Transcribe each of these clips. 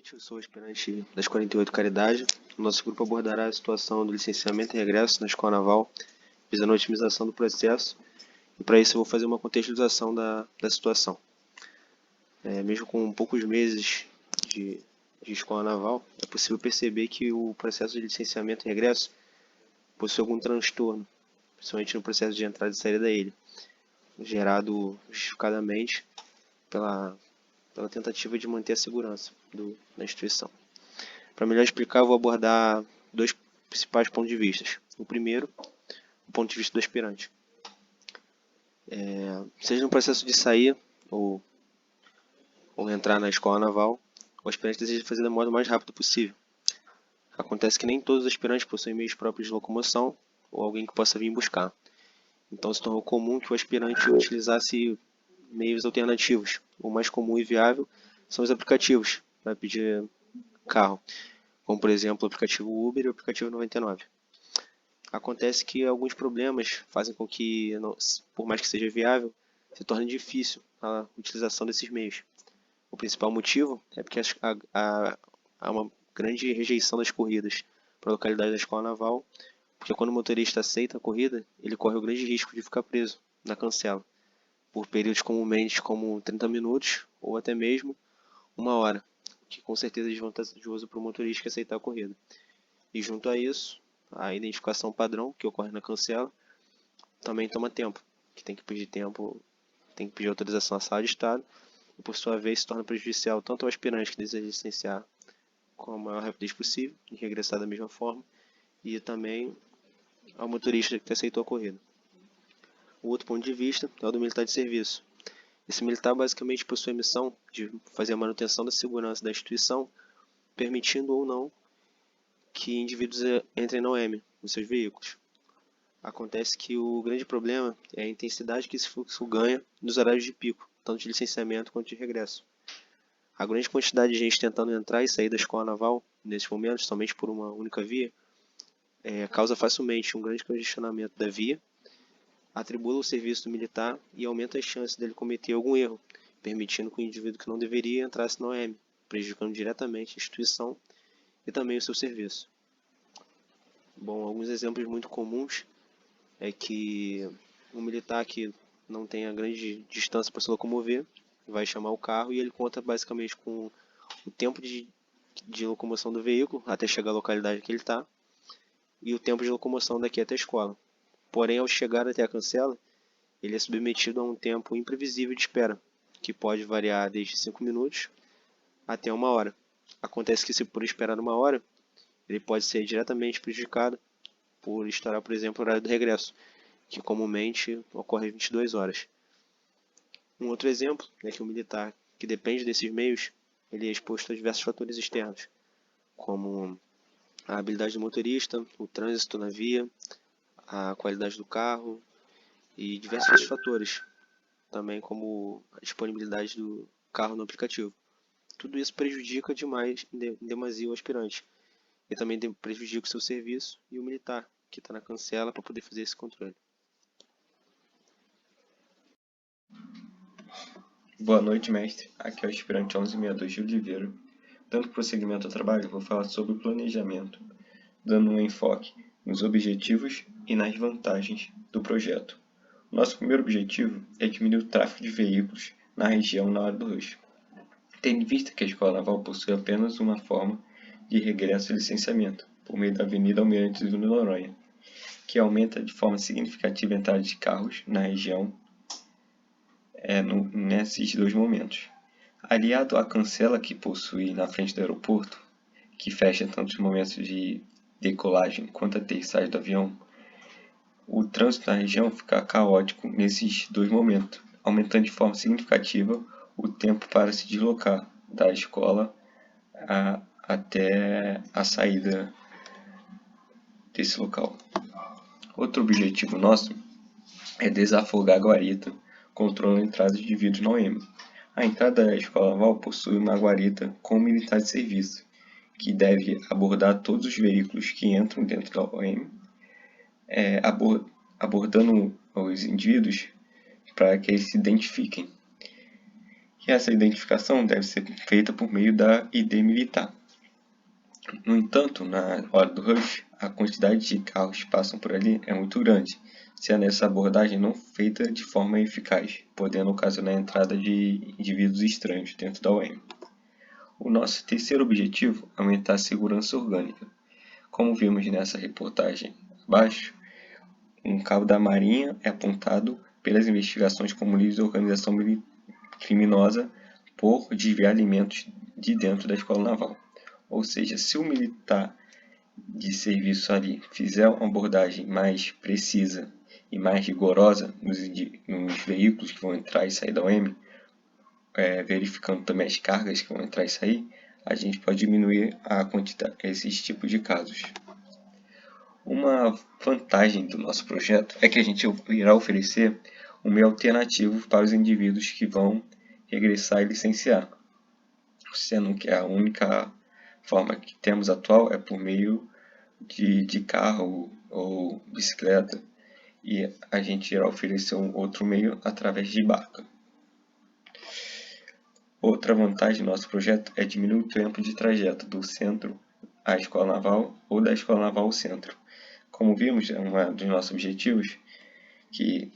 noite, eu sou o aspirante das 48 Caridade. O nosso grupo abordará a situação do licenciamento e regresso na Escola Naval, visando a otimização do processo, e para isso eu vou fazer uma contextualização da situação. Mesmo com poucos meses de Escola Naval, é possível perceber que o processo de licenciamento e regresso possui algum transtorno, principalmente no processo de entrada e saída da ilha, gerado justificadamente pela tentativa de manter a segurança da instituição. Para melhor explicar, eu vou abordar dois principais pontos de vista. O primeiro, o ponto de vista do aspirante. Seja no processo de sair ou entrar na escola naval, o aspirante deseja fazer da modo mais rápido possível. Acontece que nem todos os aspirantes possuem meios próprios de locomoção ou alguém que possa vir buscar. Então se tornou comum que o aspirante utilizasse meios alternativos. O mais comum e viável são os aplicativos para pedir carro, como por exemplo o aplicativo Uber e o aplicativo 99. Acontece que alguns problemas fazem com que, por mais que seja viável, se torne difícil a utilização desses meios. O principal motivo é porque há uma grande rejeição das corridas para a localidade da Escola Naval, porque quando o motorista aceita a corrida, ele corre o grande risco de ficar preso na cancela, por períodos comumente como 30 minutos ou até mesmo 1 hora, que com certeza é desvantajoso para o motorista que aceitar a corrida. E junto a isso, a identificação padrão que ocorre na cancela também toma tempo, que tem que pedir autorização à sala de estado, e por sua vez se torna prejudicial tanto ao aspirante que deseja licenciar com a maior rapidez possível e regressar da mesma forma, e também ao motorista que aceitou a corrida. O outro ponto de vista é o do militar de serviço. Esse militar basicamente possui a missão de fazer a manutenção da segurança da instituição, permitindo ou não que indivíduos entrem na OM, nos seus veículos. Acontece que o grande problema é a intensidade que esse fluxo ganha nos horários de pico, tanto de licenciamento quanto de regresso. A grande quantidade de gente tentando entrar e sair da escola naval, nesses momentos, somente por uma única via, causa facilmente um grande congestionamento da via, atribula o serviço do militar e aumenta as chances dele cometer algum erro, permitindo que o indivíduo que não deveria entrasse na OM, prejudicando diretamente a instituição e também o seu serviço. Bom, alguns exemplos muito comuns é que um militar que não tem a grande distância para se locomover vai chamar o carro e ele conta basicamente com o tempo de locomoção do veículo até chegar à localidade que ele está e o tempo de locomoção daqui até a escola. Porém, ao chegar até a cancela, ele é submetido a um tempo imprevisível de espera, que pode variar desde 5 minutos até 1 hora. Acontece que se por esperar 1 hora, ele pode ser diretamente prejudicado por estourar, por exemplo, o horário do regresso, que comumente ocorre às 22 horas. Um outro exemplo é que o militar que depende desses meios, ele é exposto a diversos fatores externos, como a habilidade do motorista, o trânsito na via, a qualidade do carro e diversos outros fatores, também como a disponibilidade do carro no aplicativo. Tudo isso prejudica demais, em demasia, o aspirante. E também prejudica o seu serviço e o militar, que está na cancela para poder fazer esse controle. Boa noite, mestre. Aqui é o aspirante 1162 de Oliveira. Dando prosseguimento ao trabalho, vou falar sobre o planejamento, dando um enfoque nos objetivos e nas vantagens do projeto. Nosso primeiro objetivo é diminuir o tráfego de veículos na região na hora do rush. Tendo em vista que a Escola Naval possui apenas uma forma de regresso e licenciamento, por meio da Avenida Almirante Júnior Noronha, que aumenta de forma significativa a entrada de carros na região nesses dois momentos. Aliado à cancela que possui na frente do aeroporto, que fecha tanto os momentos de decolagem quanto aterrissagem do avião, o trânsito na região fica caótico nesses dois momentos, aumentando de forma significativa o tempo para se deslocar da escola até a saída desse local. Outro objetivo nosso é desafogar a guarita, controlando a entrada de vidros na OM. A entrada da Escola Naval possui uma guarita com militar de serviço, que deve abordar todos os veículos que entram dentro da OM, abordando os indivíduos para que eles se identifiquem. E essa identificação deve ser feita por meio da ID militar. No entanto, na hora do rush, a quantidade de carros que passam por ali é muito grande, sendo essa abordagem não feita de forma eficaz, podendo ocasionar a entrada de indivíduos estranhos dentro da UEM. O nosso terceiro objetivo é aumentar a segurança orgânica. Como vimos nessa reportagem abaixo, um cabo da Marinha é apontado pelas investigações como líder da organização criminosa por desviar alimentos de dentro da escola naval. Ou seja, se o militar de serviço ali fizer uma abordagem mais precisa e mais rigorosa nos veículos que vão entrar e sair da UEM, verificando também as cargas que vão entrar e sair, a gente pode diminuir a quantidade, esses tipos de casos. Uma vantagem do nosso projeto é que a gente irá oferecer um meio alternativo para os indivíduos que vão regressar e licenciar, sendo que a única forma que temos atual é por meio de carro ou bicicleta, e a gente irá oferecer um outro meio através de barca. Outra vantagem do nosso projeto é diminuir o tempo de trajeto do centro à escola naval ou da escola naval ao centro. Como vimos, é um dos nossos objetivos, que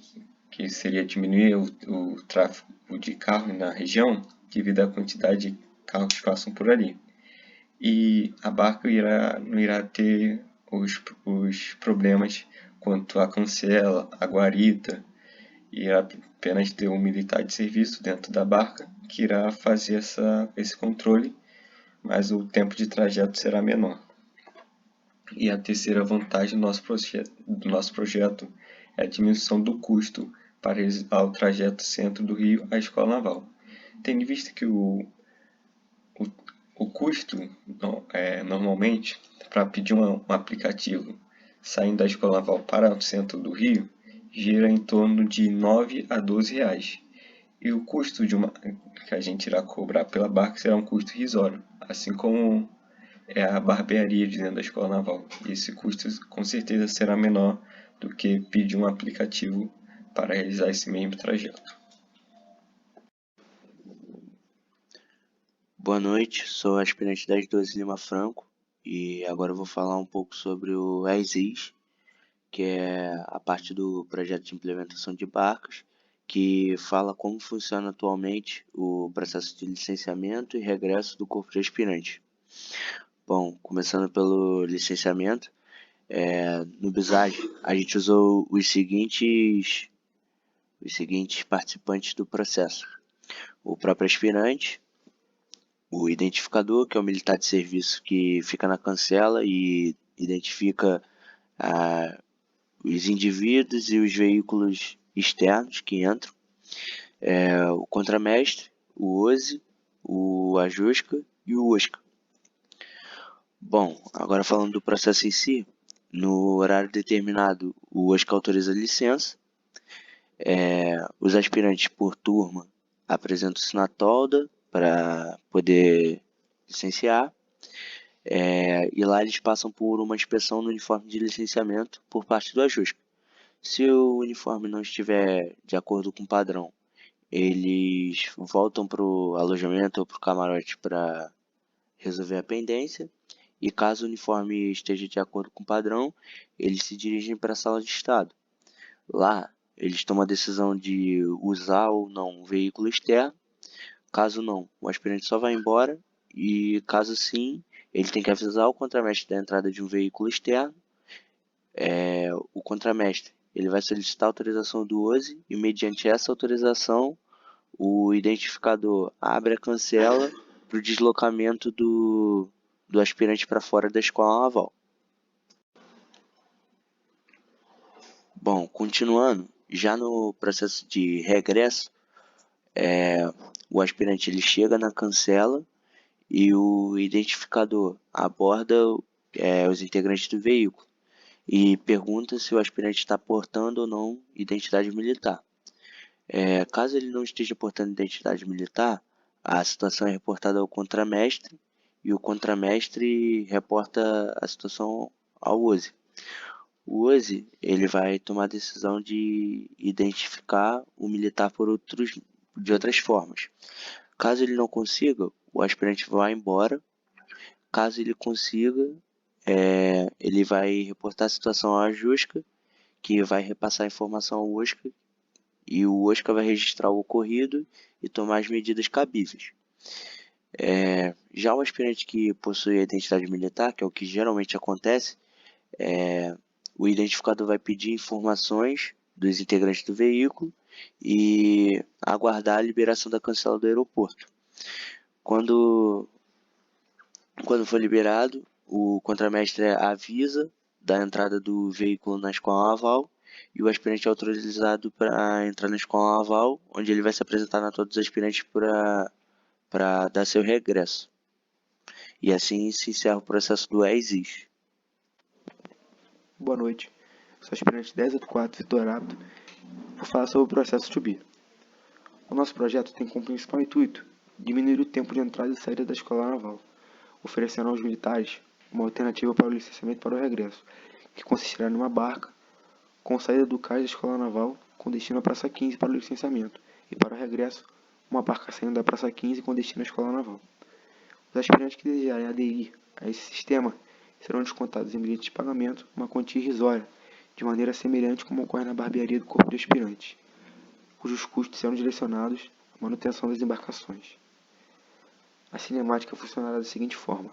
seria diminuir o tráfego de carro na região devido à quantidade de carros que passam por ali. E a barca não irá ter os problemas quanto à cancela, a guarita, irá apenas ter um militar de serviço dentro da barca que irá fazer esse controle, mas o tempo de trajeto será menor. E a terceira vantagem do nosso projeto é a diminuição do custo para realizar o trajeto centro do Rio à Escola Naval. Tendo em vista que o custo, normalmente, para pedir um aplicativo saindo da Escola Naval para o centro do Rio, gira em torno de 9 a 12 reais. E o custo que a gente irá cobrar pela barca será um custo irrisório, assim como é a barbearia de dentro da Escola Naval. E esse custo com certeza será menor do que pedir um aplicativo para realizar esse mesmo trajeto. Boa noite, sou o aspirante 1012 Lima Franco e agora eu vou falar um pouco sobre o ESIS, que é a parte do projeto de implementação de barcas, que fala como funciona atualmente o processo de licenciamento e regresso do corpo de aspirante. Bom, começando pelo licenciamento, no BISAG a gente usou os seguintes participantes do processo: o próprio aspirante, o identificador, que é o militar de serviço que fica na cancela e identifica os indivíduos e os veículos externos que entram, o contramestre, o OSE, o AJUSCA e o OSCA. Bom, agora falando do processo em si, no horário determinado o OSCA autoriza a licença, os aspirantes por turma apresentam-se na tolda para poder licenciar, e lá eles passam por uma inspeção no uniforme de licenciamento por parte do AJUSCA. Se o uniforme não estiver de acordo com o padrão, eles voltam para o alojamento ou para o camarote para resolver a pendência, e caso o uniforme esteja de acordo com o padrão, eles se dirigem para a sala de estado. Lá, eles tomam a decisão de usar ou não um veículo externo. Caso não, o aspirante só vai embora, e caso sim, ele tem que avisar o contramestre da entrada de um veículo externo. O contramestre ele vai solicitar a autorização do OSE e, mediante essa autorização, o identificador abre a cancela para o deslocamento do aspirante para fora da escola naval. Bom, continuando, já no processo de regresso, o aspirante ele chega na cancela e o identificador aborda os integrantes do veículo e pergunta se o aspirante está portando ou não identidade militar. Caso ele não esteja portando identidade militar, a situação é reportada ao contramestre e o contramestre reporta a situação ao OSE. O OSE ele vai tomar a decisão de identificar o militar por de outras formas. Caso ele não consiga, o aspirante vai embora. Caso ele consiga, ele vai reportar a situação à Jusca, que vai repassar a informação ao Oscar, e o Oscar vai registrar o ocorrido e tomar as medidas cabíveis. Já o aspirante que possui a identidade militar, que é o que geralmente acontece, o identificador vai pedir informações dos integrantes do veículo e aguardar a liberação da cancela do aeroporto. Quando for liberado, o contramestre avisa da entrada do veículo na escola naval e o aspirante é autorizado para entrar na escola naval, onde ele vai se apresentar a todos os aspirantes para dar seu regresso. E assim se encerra o processo do ESIS. Boa noite, sou aspirante 1084 Vitor Apto. Vou falar sobre o processo to be. O nosso projeto tem como principal intuito diminuir o tempo de entrada e saída da escola naval, oferecendo aos militares uma alternativa para o licenciamento para o regresso, que consistirá numa barca com saída do cais da escola naval com destino à Praça 15 para o licenciamento e para o regresso, uma barca saindo da Praça 15 com destino à escola naval. Os aspirantes que desejarem aderir a esse sistema serão descontados em bilhete de pagamento uma quantia irrisória, de maneira semelhante como ocorre na barbearia do corpo de aspirantes, cujos custos serão direcionados à manutenção das embarcações. A cinemática funcionará da seguinte forma: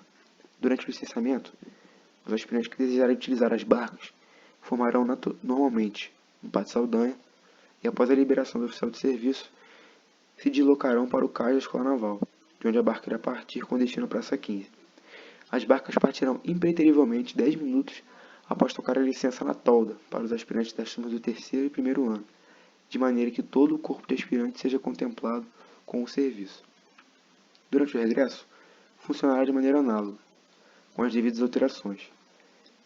durante o licenciamento, os aspirantes que desejarem utilizar as barcas formarão normalmente no Pátio Saldanha e, após a liberação do oficial de serviço, se deslocarão para o cais da Escola Naval, de onde a barca irá partir com destino à Praça 15. As barcas partirão impreterivelmente 10 minutos após tocar a licença na tolda para os aspirantes das turmas do 3º e 1º ano, de maneira que todo o corpo de aspirantes seja contemplado com o serviço. Durante o regresso, funcionará de maneira análoga, com as devidas alterações.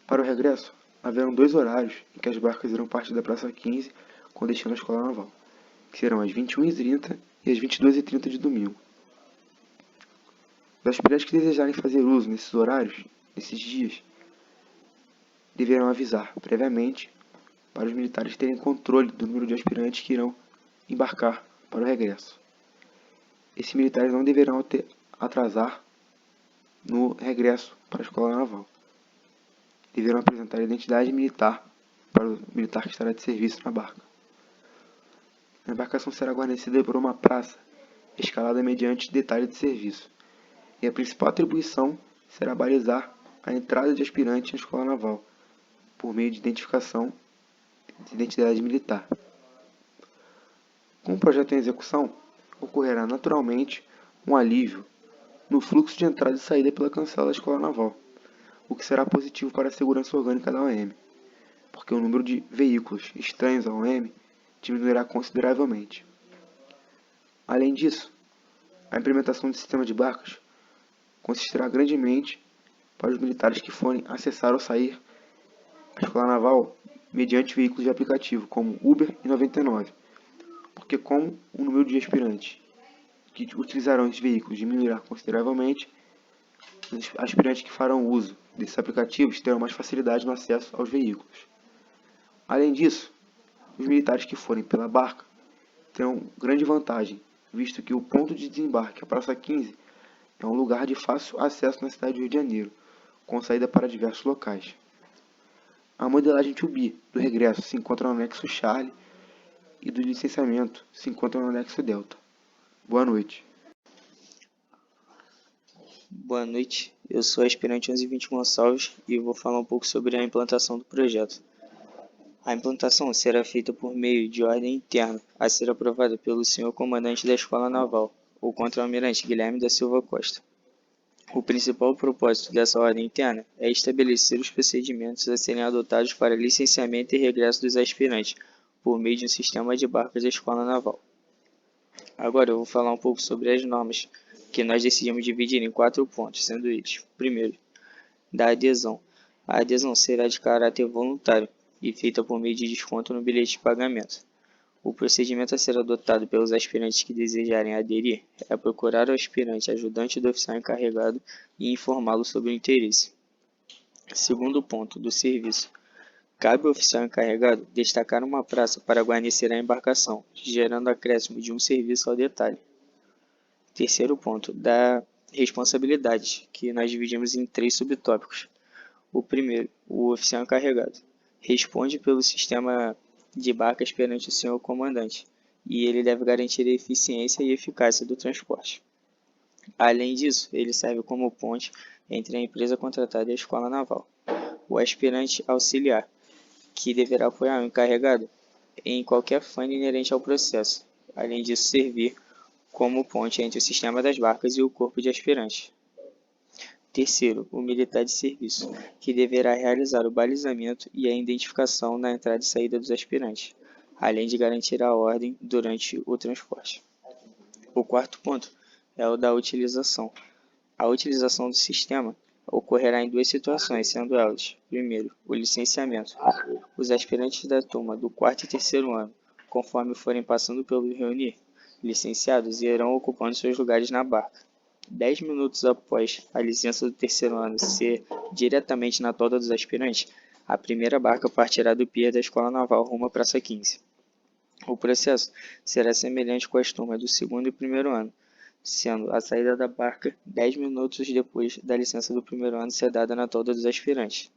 Para o regresso, haverão 2 horários em que as barcas irão partir da Praça 15 com destino à Escola Naval, que serão às 21h30 e às 22h30 de domingo. Os aspirantes que desejarem fazer uso nesses horários, nesses dias, deverão avisar previamente para os militares terem controle do número de aspirantes que irão embarcar para o regresso. Esses militares não deverão atrasar no regresso para a Escola Naval. Deverão apresentar a identidade militar para o militar que estará de serviço na barca. A embarcação será guarnecida por uma praça, escalada mediante detalhe de serviço, e a principal atribuição será balizar a entrada de aspirantes na Escola Naval, por meio de identificação de identidade militar. Com o projeto em execução, ocorrerá naturalmente um alívio no fluxo de entrada e saída pela cancela da Escola Naval, o que será positivo para a segurança orgânica da OM, porque o número de veículos estranhos à OM diminuirá consideravelmente. Além disso, a implementação do sistema de barcas consistirá grandemente para os militares que forem acessar ou sair a Escola Naval mediante veículos de aplicativo, como Uber e 99, porque como o número de aspirantes que utilizarão esses veículos diminuirá consideravelmente, os aspirantes que farão uso desses aplicativos terão mais facilidade no acesso aos veículos. Além disso, os militares que forem pela barca terão grande vantagem, visto que o ponto de desembarque, a Praça 15, é um lugar de fácil acesso na cidade do Rio de Janeiro, com saída para diversos locais. A modelagem to be do regresso se encontra no anexo Charlie e do licenciamento se encontra no anexo Delta. Boa noite. Boa noite, eu sou aspirante 1120 Gonçalves e vou falar um pouco sobre a implantação do projeto. A implantação será feita por meio de ordem interna, a ser aprovada pelo senhor comandante da Escola Naval, o contra-almirante Guilherme da Silva Costa. O principal propósito dessa ordem interna é estabelecer os procedimentos a serem adotados para licenciamento e regresso dos aspirantes, por meio de um sistema de barcas da Escola Naval. Agora eu vou falar um pouco sobre as normas, que nós decidimos dividir em 4 pontos, sendo eles: primeiro, da adesão. A adesão será de caráter voluntário e feita por meio de desconto no bilhete de pagamento. O procedimento a ser adotado pelos aspirantes que desejarem aderir é procurar o aspirante ajudante do oficial encarregado e informá-lo sobre o interesse. Segundo ponto, do serviço. Cabe ao oficial encarregado destacar uma praça para guarnecer a embarcação, gerando acréscimo de um serviço ao detalhe. Terceiro ponto, da responsabilidade, que nós dividimos em 3 subtópicos. O primeiro, o oficial encarregado, responde pelo sistema de barcas perante o senhor comandante, e ele deve garantir a eficiência e eficácia do transporte. Além disso, ele serve como ponte entre a empresa contratada e a escola naval. O aspirante auxiliar, que deverá apoiar o encarregado em qualquer falha inerente ao processo, além disso servir como ponte entre o sistema das barcas e o corpo de aspirantes. Terceiro, o militar de serviço, que deverá realizar o balizamento e a identificação na entrada e saída dos aspirantes, além de garantir a ordem durante o transporte. O quarto ponto é o da utilização. A utilização do sistema ocorrerá em 2 situações, sendo elas: primeiro, o licenciamento. Os aspirantes da turma do 4º e 3º ano, conforme forem passando pelo reunir, licenciados irão ocupando seus lugares na barca. 10 minutos após a licença do 3º ano ser diretamente na tolda dos aspirantes, a primeira barca partirá do pier da Escola Naval rumo à Praça 15. O processo será semelhante com as turmas do 2º e 1º ano, sendo a saída da barca 10 minutos depois da licença do 1º ano ser dada na tolda dos aspirantes.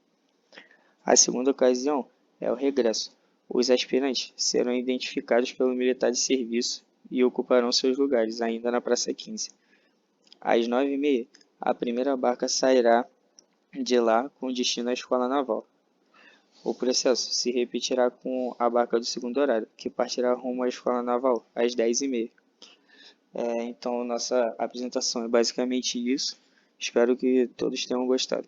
A segunda ocasião é o regresso. Os aspirantes serão identificados pelo militar de serviço e ocuparão seus lugares, ainda na Praça 15. Às 9h30, a primeira barca sairá de lá com destino à Escola Naval. O processo se repetirá com a barca do 2º horário, que partirá rumo à Escola Naval às 10h30. Então, nossa apresentação é basicamente isso. Espero que todos tenham gostado.